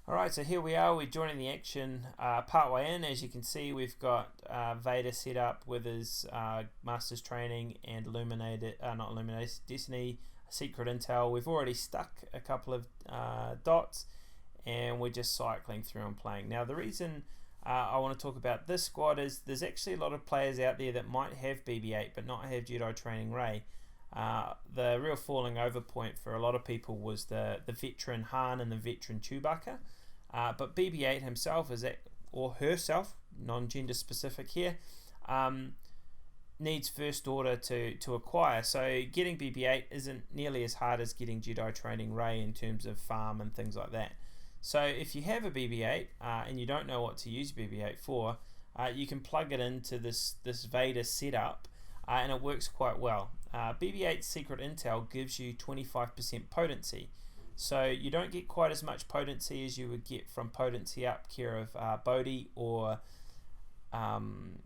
Alright, so here we are, we're joining the action part way in. As you can see, we've got Vader set up with his Master's Training and Destiny, Secret Intel. We've already stuck a couple of dots and we're just cycling through and playing. Now the reason I want to talk about this squad is there's actually a lot of players out there that might have BB-8 but not have Jedi Training Rey. The real falling over point for a lot of people was the veteran Han and the veteran Chewbacca, but BB-8 himself or herself, non-gender specific here, needs First Order to acquire. So getting BB-8 isn't nearly as hard as getting Jedi Training Rey in terms of farm and things like that. So if you have a BB-8 and you don't know what to use BB-8 for, you can plug it into this Vader setup and it works quite well. BB-8's Secret Intel gives you 25% potency, so you don't get quite as much potency as you would get from potency up care of Bodhi or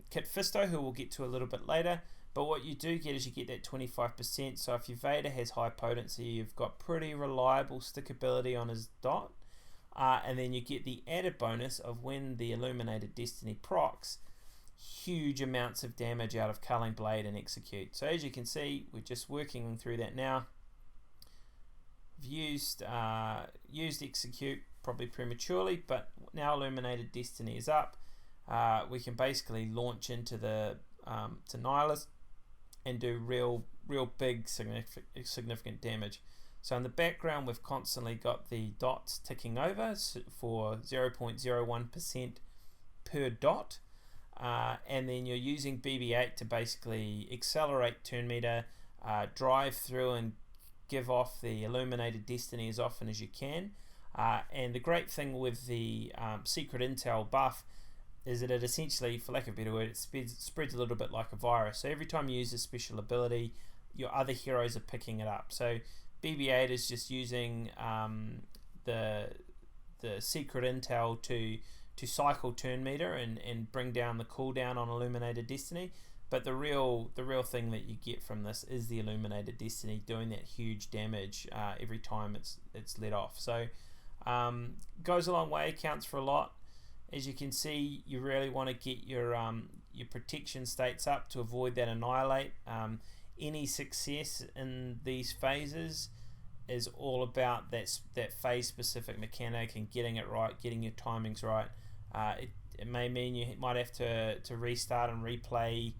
Kit Fisto, who we'll get to a little bit later. But what you do get is you get that 25%, so if your Vader has high potency, you've got pretty reliable stickability on his dot, and then you get the added bonus of when the Illuminated Destiny procs, huge amounts of damage out of Culling Blade and Execute. So as you can see, we're just working through that now. We've used Execute probably prematurely, but now Illuminated Destiny is up. We can basically launch into the to Nihilus and do real big significant damage. So in the background, we've constantly got the dots ticking over for 0.01% per dot. And then you're using BB-8 to basically accelerate turn meter, drive through and give off the Illuminated Destiny as often as you can. And the great thing with the Secret Intel buff is that it essentially, for lack of a better word, it spreads a little bit like a virus. So every time you use a special ability, your other heroes are picking it up. So BB-8 is just using the Secret Intel to cycle turn meter and bring down the cooldown on Illuminated Destiny, but the real thing that you get from this is the Illuminated Destiny doing that huge damage every time it's let off. So goes a long way, counts for a lot. As you can see, you really want to get your protection states up to avoid that annihilate. Any success in these phases is all about that phase specific mechanic and getting it right, getting your timings right. It may mean you might have to restart and replay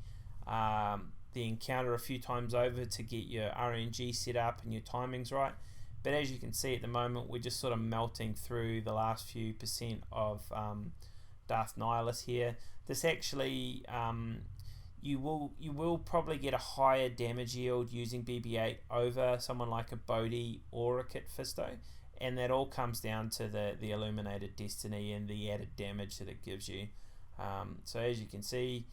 the encounter a few times over to get your RNG set up and your timings right. But as you can see at the moment, we're just sort of melting through the last few percent of Darth Nihilus here. This actually, you will probably get a higher damage yield using BB-8 over someone like a Bodhi or a Kit Fisto. And that all comes down to the Illuminated Destiny and the added damage that it gives you. So as you can see,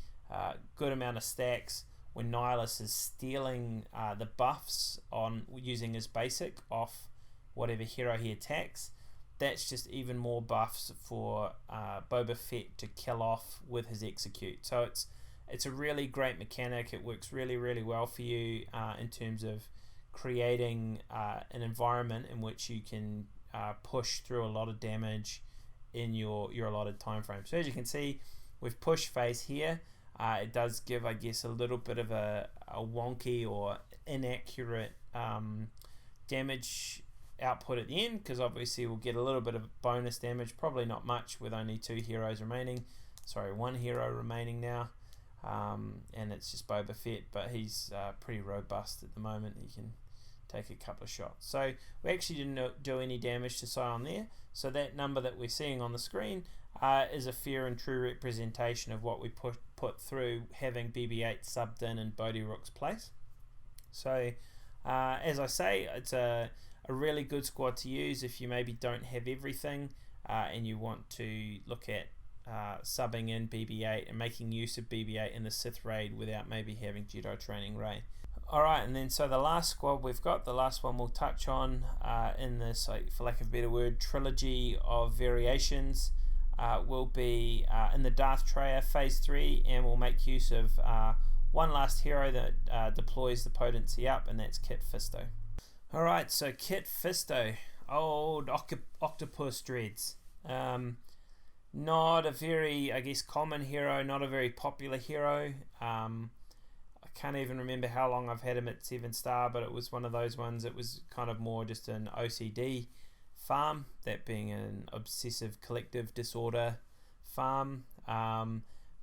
good amount of stacks when Nihilus is stealing the buffs on using his basic off whatever hero he attacks. That's just even more buffs for Boba Fett to kill off with his Execute. So it's a really great mechanic. It works really well for you in terms of creating an environment in which you can push through a lot of damage in your allotted time frame. So as you can see, with push phase here, it does give, I guess, a little bit of a wonky or inaccurate damage output at the end, because obviously we'll get a little bit of bonus damage, probably not much with only one hero remaining now. And it's just Boba Fett, but he's pretty robust at the moment. He can take a couple of shots. So we actually didn't do any damage to Sion there. So that number that we're seeing on the screen is a fair and true representation of what we put through having BB-8 subbed in Bodhi Rook's place. So as I say, it's a really good squad to use if you maybe don't have everything and you want to look at subbing in BB-8 and making use of BB-8 in the Sith raid without maybe having Jedi Training Rey. Alright, and then so the last squad we've got, the last one we'll touch on in this, for lack of a better word, trilogy of variations will be in the Darth Traya Phase 3, and we'll make use of one last hero that deploys the potency up, and that's Kit Fisto. Alright, so Kit Fisto, old octopus dreads. Not a very, I guess, common hero, not a very popular hero. I can't even remember how long I've had him at 7-star, but it was one of those ones. It was kind of more just an OCD farm, that being an obsessive collective disorder farm.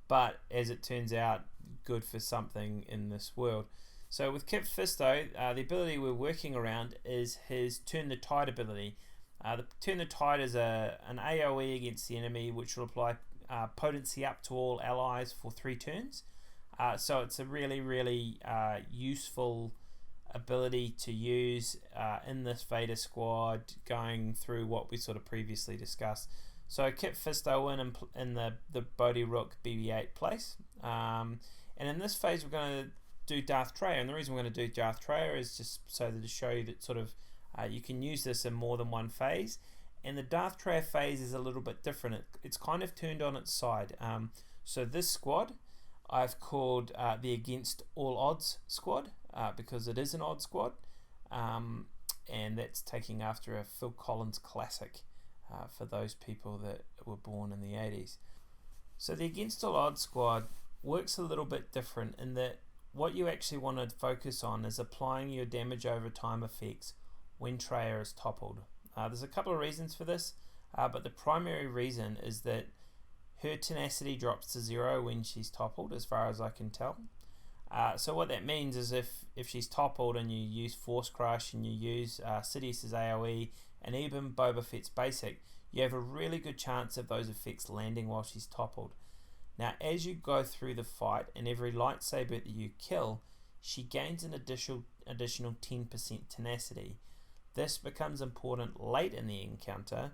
But as it turns out, good for something in this world. So with Kit Fisto, the ability we're working around is his Turn the Tide ability. The Turn the Tide is an AoE against the enemy, which will apply potency up to all allies for 3 turns. So it's a really, really useful ability to use in this Vader squad, going through what we sort of previously discussed. So Kit Fisto in the Bodhi Rook BB-8 place. And in this phase we're going to do Darth Traya, and the reason we're going to do Darth Traya is just so to show you that sort of you can use this in more than one phase. And the Darth Traya phase is a little bit different. It's kind of turned on its side. So this squad I've called the Against All Odds squad, because it is an odd squad, and that's taking after a Phil Collins classic for those people that were born in the 80s. So the Against All Odds squad works a little bit different in that what you actually want to focus on is applying your damage over time effects when Traya is toppled. There's a couple of reasons for this, but the primary reason is that her tenacity drops to 0 when she's toppled, as far as I can tell. So what that means is if she's toppled and you use Force Crush and you use Sidious's AoE and even Boba Fett's basic, you have a really good chance of those effects landing while she's toppled. Now as you go through the fight, and every lightsaber that you kill, she gains an additional 10% tenacity. This becomes important late in the encounter,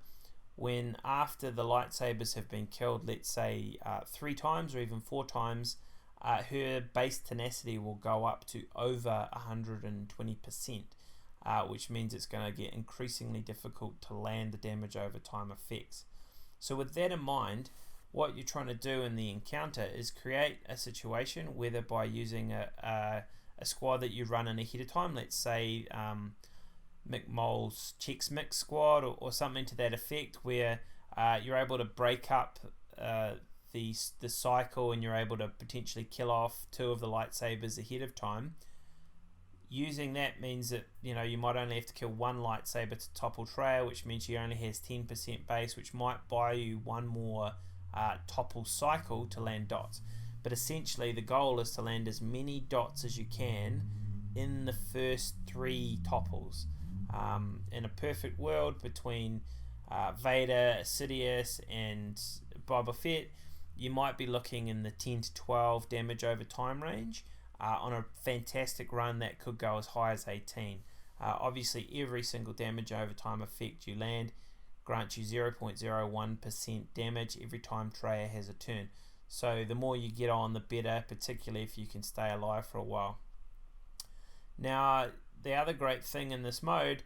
when after the lightsabers have been killed, let's say 3 times or even 4 times, her base tenacity will go up to over 120%, which means it's going to get increasingly difficult to land the damage over time effects. So with that in mind, what you're trying to do in the encounter is create a situation, whether by using a squad that you run in ahead of time, let's say Mick Mole's Chex Mix squad or something to that effect, where you're able to break up the cycle and you're able to potentially kill off 2 of the lightsabers ahead of time. Using that means that you might only have to kill 1 lightsaber to topple Traya, which means she only has 10% base, which might buy you 1 more topple cycle to land dots. But essentially the goal is to land as many dots as you can in the first 3 topples. In a perfect world, between Vader, Sidious and Boba Fett, you might be looking in the 10 to 12 damage over time range. On a fantastic run that could go as high as 18. Obviously every single damage over time effect you land grants you 0.01% damage every time Traya has a turn. So the more you get on, the better, particularly if you can stay alive for a while. Now the other great thing in this mode,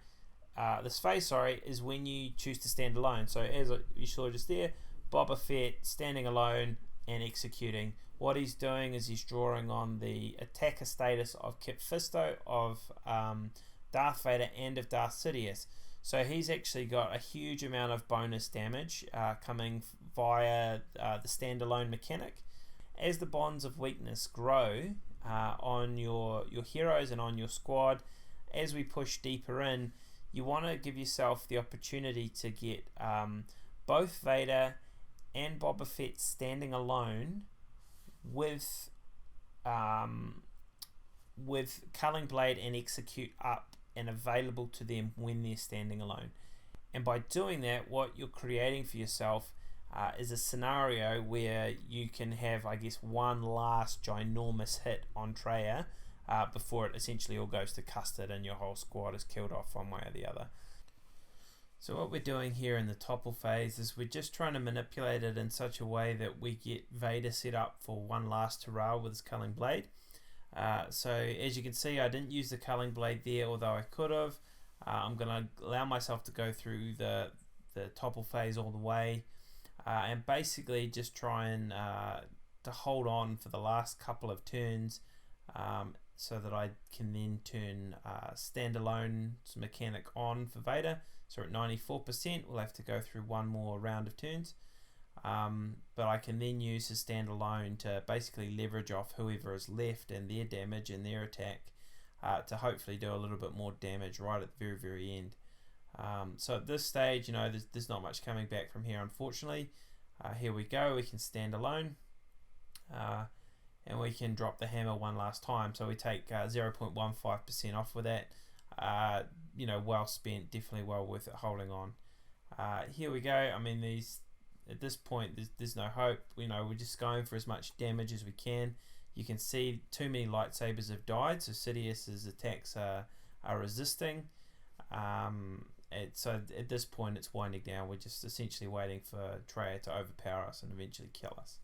this phase, is when you choose to stand alone. So as you saw just there, Boba Fett standing alone and executing. What he's doing is he's drawing on the attacker status of Kit Fisto, of Darth Vader and of Darth Sidious. So he's actually got a huge amount of bonus damage coming via the standalone mechanic. As the bonds of weakness grow on your heroes and on your squad, as we push deeper in, you want to give yourself the opportunity to get both Vader and Boba Fett standing alone with Culling Blade and Execute up and available to them when they're standing alone. And by doing that, what you're creating for yourself is a scenario where you can have, I guess, one last ginormous hit on Traya before it essentially all goes to custard and your whole squad is killed off one way or the other. So what we're doing here in the topple phase is we're just trying to manipulate it in such a way that we get Vader set up for one last hurrah with his Culling Blade. So as you can see, I didn't use the Culling Blade there, although I could have. I'm going to allow myself to go through the topple phase all the way and basically just try and to hold on for the last couple of turns so that I can then turn standalone mechanic on for Vader. So we're at 94%, we'll have to go through one more round of turns. But I can then use his standalone to basically leverage off whoever is left and their damage and their attack to hopefully do a little bit more damage right at the very end. So at this stage, you know, there's not much coming back from here, unfortunately. Here we go, we can stand alone, and we can drop the hammer one last time. So we take 0.15% off with that. You know, well spent, definitely well worth it holding on. Here we go. I mean, at this point, there's no hope. You know, we're just going for as much damage as we can. You can see too many lightsabers have died, so Sidious's attacks are resisting. So at this point, it's winding down. We're just essentially waiting for Traya to overpower us and eventually kill us.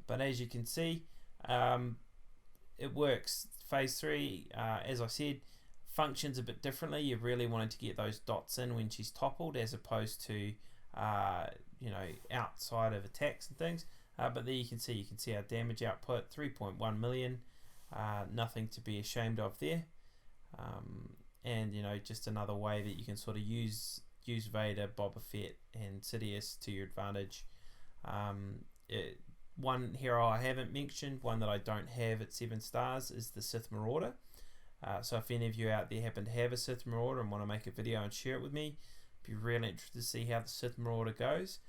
But as you can see, it works. Phase 3, as I said, functions a bit differently. You really wanted to get those dots in when she's toppled, as opposed to you know, outside of attacks and things. But there you can see our damage output, 3.1 million. Nothing to be ashamed of there. And you know, just another way that you can sort of use Vader, Boba Fett, and Sidious to your advantage. One hero I haven't mentioned, one that I don't have at 7 stars, is the Sith Marauder. So if any of you out there happen to have a Sith Marauder and want to make a video and share it with me, I'd be really interested to see how the Sith Marauder goes.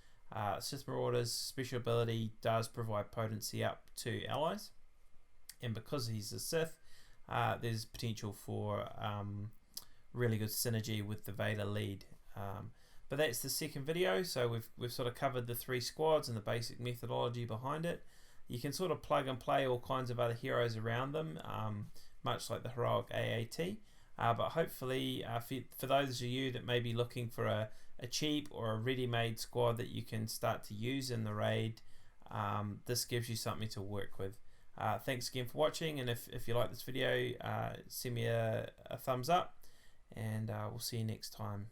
Sith Marauder's special ability does provide potency up to allies, and because he's a Sith, there's potential for really good synergy with the Vader Lead. But that's the second video, so we've sort of covered the 3 squads and the basic methodology behind it. You can sort of plug and play all kinds of other heroes around them, much like the heroic AAT. But hopefully, for those of you that may be looking for a cheap or a ready-made squad that you can start to use in the raid, this gives you something to work with. Thanks again for watching, and if you like this video, send me a thumbs up, and we'll see you next time.